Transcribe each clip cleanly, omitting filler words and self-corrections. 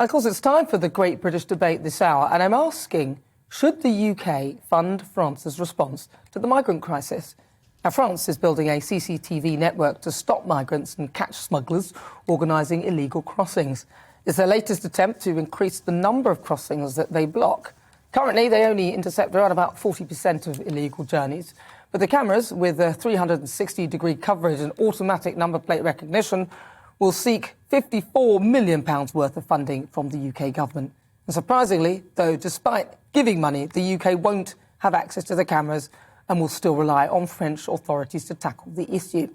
Of course, it's time for the Great British Debate this hour, and I'm asking, should the UK fund France's response to the migrant crisis? Now, France is building a CCTV network to stop migrants and catch smugglers organising illegal crossings. It's their latest attempt to increase the number of crossings that they block. Currently, they only intercept around about 40% of illegal journeys. But the cameras, with a 360-degree coverage and automatic number plate recognition, will seek £54 million worth of funding from the UK government. And surprisingly, though, despite giving money, the UK won't have access to the cameras and will still rely on French authorities to tackle the issue.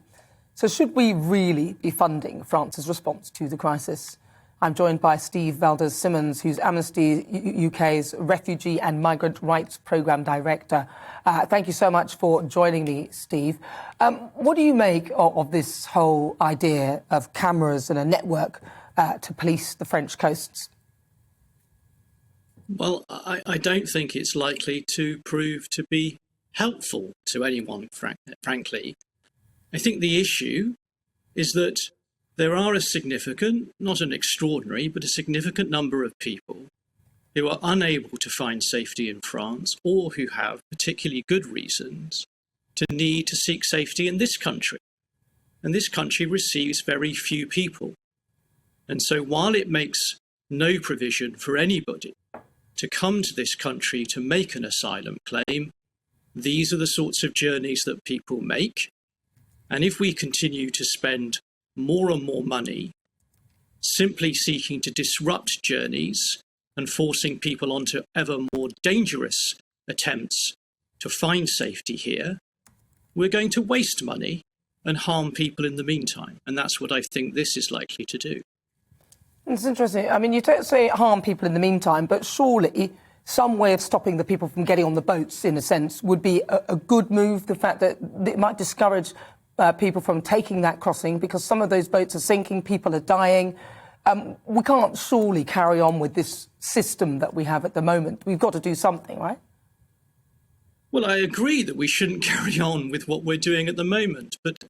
So should we really be funding France's response to the crisis? I'm joined by Steve Valdez-Simmons, who's Amnesty UK's Refugee and Migrant Rights Programme Director. Thank you so much for joining me, Steve. What do you make of this whole idea of cameras and a network to police the French coasts? Well, I don't think it's likely to prove to be helpful to anyone, frankly. I think the issue is that there are a significant, not an extraordinary, but a significant number of people who are unable to find safety in France or who have particularly good reasons to need to seek safety in this country. And this country receives very few people. And so while it makes no provision for anybody to come to this country to make an asylum claim, these are the sorts of journeys that people make. And if we continue to spend more and more money simply seeking to disrupt journeys and forcing people onto ever more dangerous attempts to find safety here, we're going to waste money and harm people in the meantime. And that's what I think this is likely to do. It's interesting. I mean, you don't say harm people in the meantime, but surely some way of stopping the people from getting on the boats, in a sense, would be a good move. The fact that it might discourage people from taking that crossing, because some of those boats are sinking, people are dying. We can't surely carry on with this system that we have at the moment. We've got to do something, right? Well, I agree that we shouldn't carry on with what we're doing at the moment, but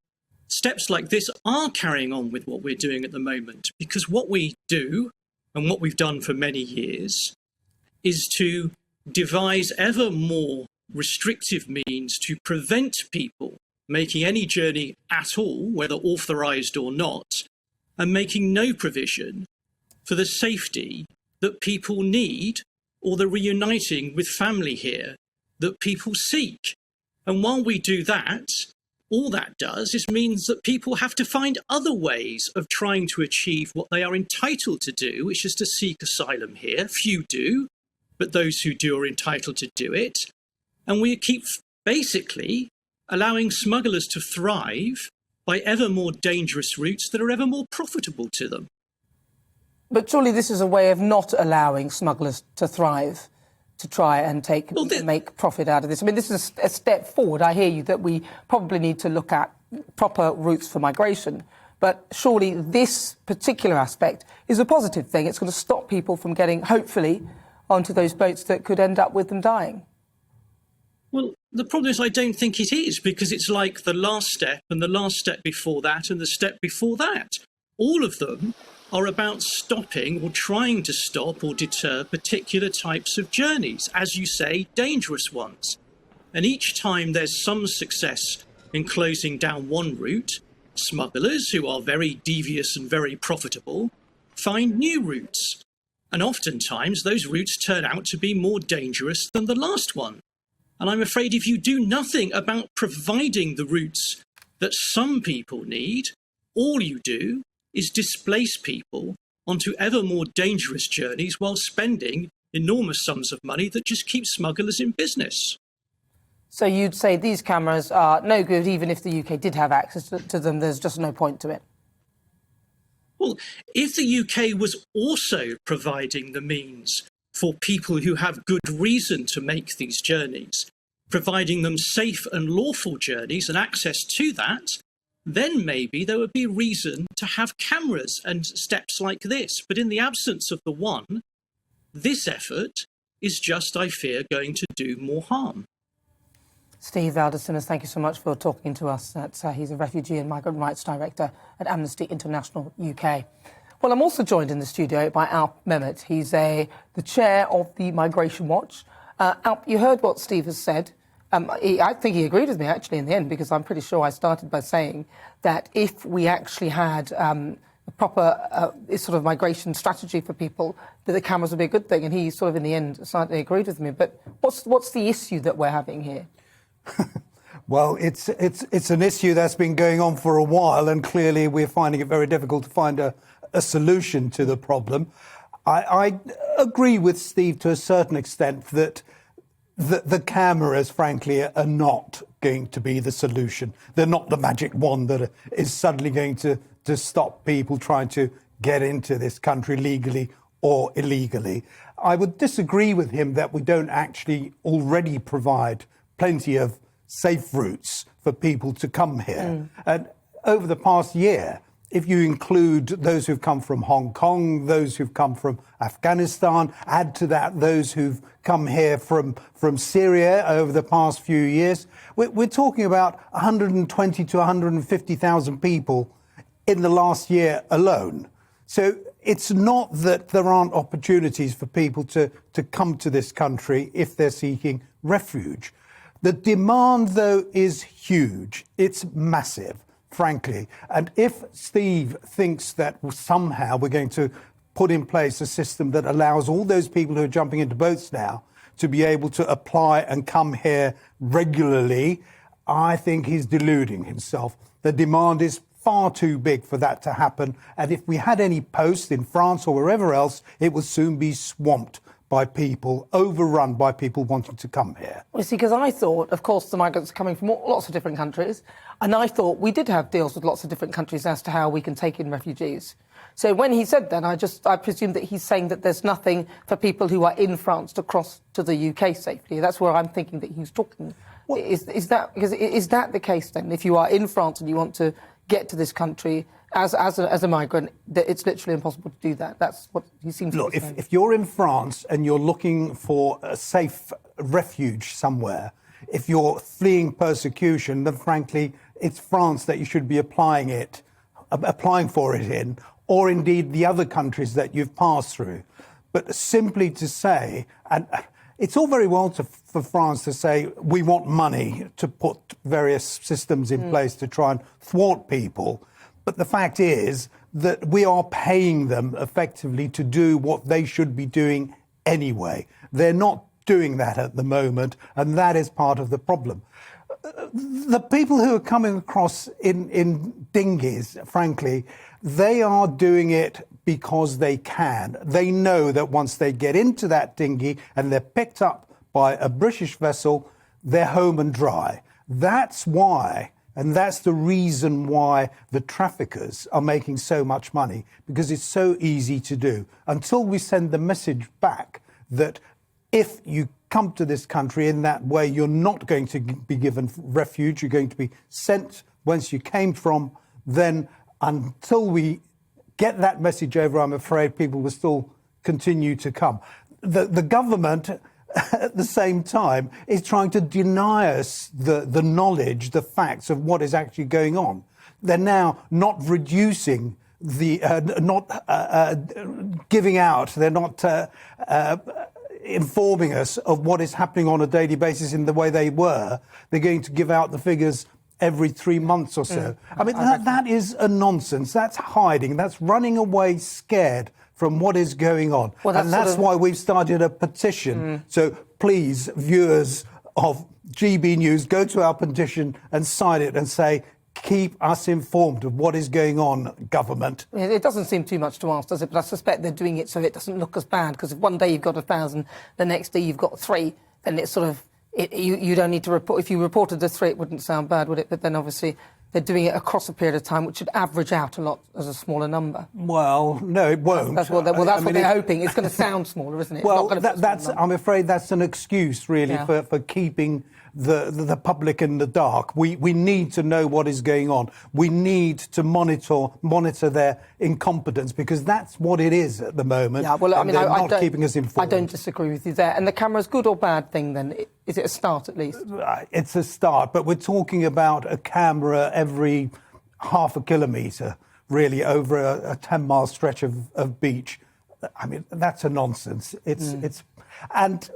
steps like this are carrying on with what we're doing at the moment, because what we do, and what we've done for many years, is to devise ever more restrictive means to prevent people making any journey at all, whether authorised or not, and making no provision for the safety that people need or the reuniting with family here that people seek. And while we do that, all that does is means that people have to find other ways of trying to achieve what they are entitled to do, which is to seek asylum here. Few do, but those who do are entitled to do it. And we keep basically allowing smugglers to thrive by ever more dangerous routes that are ever more profitable to them. But surely this is a way of not allowing smugglers to thrive, to try and make profit out of this. I mean, this is a step forward. I hear you that we probably need to look at proper routes for migration. But surely this particular aspect is a positive thing. It's going to stop people from getting, hopefully, onto those boats that could end up with them dying. Well, the problem is I don't think it is, because it's like the last step and the last step before that and the step before that. All of them are about stopping or trying to stop or deter particular types of journeys, as you say, dangerous ones. And each time there's some success in closing down one route, smugglers, who are very devious and very profitable, find new routes. And oftentimes those routes turn out to be more dangerous than the last one. And I'm afraid if you do nothing about providing the routes that some people need, all you do is displace people onto ever more dangerous journeys while spending enormous sums of money that just keep smugglers in business. So you'd say these cameras are no good, even if the UK did have access to them, there's just no point to it? Well, if the UK was also providing the means for people who have good reason to make these journeys, providing them safe and lawful journeys and access to that, then maybe there would be reason to have cameras and steps like this. But in the absence of the one, this effort is just, I fear, going to do more harm. Steve Valdez-Simmons, thank you so much for talking to us. He's a Refugee and Migrant Rights Director at Amnesty International UK. Well, I'm also joined in the studio by Alp Mehmet. He's the chair of the Migration Watch. Alp, you heard what Steve has said. I think he agreed with me, actually, in the end, because I'm pretty sure I started by saying that if we actually had a proper sort of migration strategy for people, that the cameras would be a good thing. And he sort of, in the end, slightly agreed with me. But what's the issue that we're having here? Well, it's an issue that's been going on for a while, and clearly we're finding it very difficult to find a solution to the problem. I agree with Steve to a certain extent that the cameras, frankly, are not going to be the solution. They're not the magic wand that is suddenly going to stop people trying to get into this country legally or illegally. I would disagree with him that we don't actually already provide plenty of safe routes for people to come here. And over the past year, if you include those who've come from Hong Kong, those who've come from Afghanistan, add to that those who've come here from Syria over the past few years, we're talking about 120 to 150,000 people in the last year alone. So it's not that there aren't opportunities for people to come to this country if they're seeking refuge. The demand, though, is huge. It's massive, frankly. And if Steve thinks that somehow we're going to put in place a system that allows all those people who are jumping into boats now to be able to apply and come here regularly, I think he's deluding himself. The demand is far too big for that to happen. And if we had any posts in France or wherever else, it will soon be swamped by people, overrun by people wanting to come here. Well, you see, because I thought, of course, the migrants are coming from lots of different countries, and I thought we did have deals with lots of different countries as to how we can take in refugees. So when he said that, I presume that he's saying that there's nothing for people who are in France to cross to the UK safely. That's where I'm thinking that he's talking. Well, is that the case then? If you are in France and you want to get to this country as a migrant, it's literally impossible to do that. That's what he seems to be saying. Look, if you're in France and you're looking for a safe refuge somewhere, if you're fleeing persecution, then frankly, it's France that you should be applying for it in, or indeed the other countries that you've passed through. But simply to say, and it's all very well for France to say, we want money to put various systems in place to try and thwart people. But the fact is that we are paying them effectively to do what they should be doing anyway. They're not doing that at the moment, and that is part of the problem. The people who are coming across in dinghies, frankly, they are doing it because they can. They know that once they get into that dinghy and they're picked up by a British vessel, they're home and dry. That's why, and that's the reason why the traffickers are making so much money, because it's so easy to do. Until we send the message back that if you come to this country in that way, you're not going to be given refuge, you're going to be sent whence you came from, then until we get that message over, I'm afraid people will still continue to come. The government, at the same time, is trying to deny us the knowledge, the facts of what is actually going on. They're now not reducing not giving out, they're not informing us of what is happening on a daily basis in the way they were. They're going to give out the figures every 3 months or so. I mean, that is a nonsense. That's hiding. That's running away scared from what is going on. Well, and that's why we've started a petition. So please, viewers of GB News, go to our petition and sign it and say, keep us informed of what is going on, government. It doesn't seem too much to ask, does it? But I suspect they're doing it so it doesn't look as bad, because if one day you've got 1,000, the next day you've got 3, then it's sort of, you don't need to report. If you reported the 3, it wouldn't sound bad, would it? But then obviously they're doing it across a period of time, which should average out a lot as a smaller number. Well, no, it won't. That's what they're hoping. It's going to sound smaller, isn't it? Well, I'm afraid that's an excuse, really, for keeping the public in the dark. We need to know what is going on. We need to monitor their incompetence, because that's what it is at the moment. Yeah, well, I mean, they're not keeping us informed. I don't disagree with you there. And the camera's good or bad thing, then? Is it a start, at least? It's a start, but we're talking about a camera every half a kilometre really, over a 10-mile stretch of beach. I mean, that's a nonsense. It's, and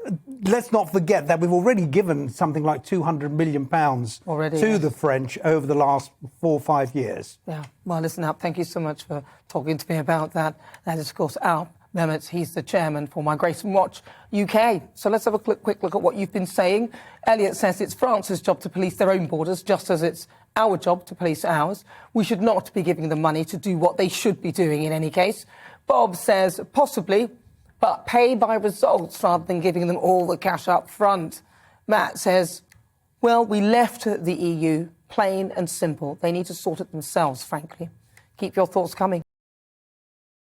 let's not forget that we've already given something like £200 million to the French over the last 4 or 5 years. Yeah. Well, listen, Alp, thank you so much for talking to me about that. That is, of course, Alp Mehmet. He's the chairman for Migration Watch UK. So let's have a quick look at what you've been saying. Elliot says it's France's job to police their own borders, just as it's our job to police ours. We should not be giving them money to do what they should be doing in any case. Bob says possibly, but pay by results rather than giving them all the cash up front. Matt says, well, we left the EU, plain and simple. They need to sort it themselves, frankly. Keep your thoughts coming.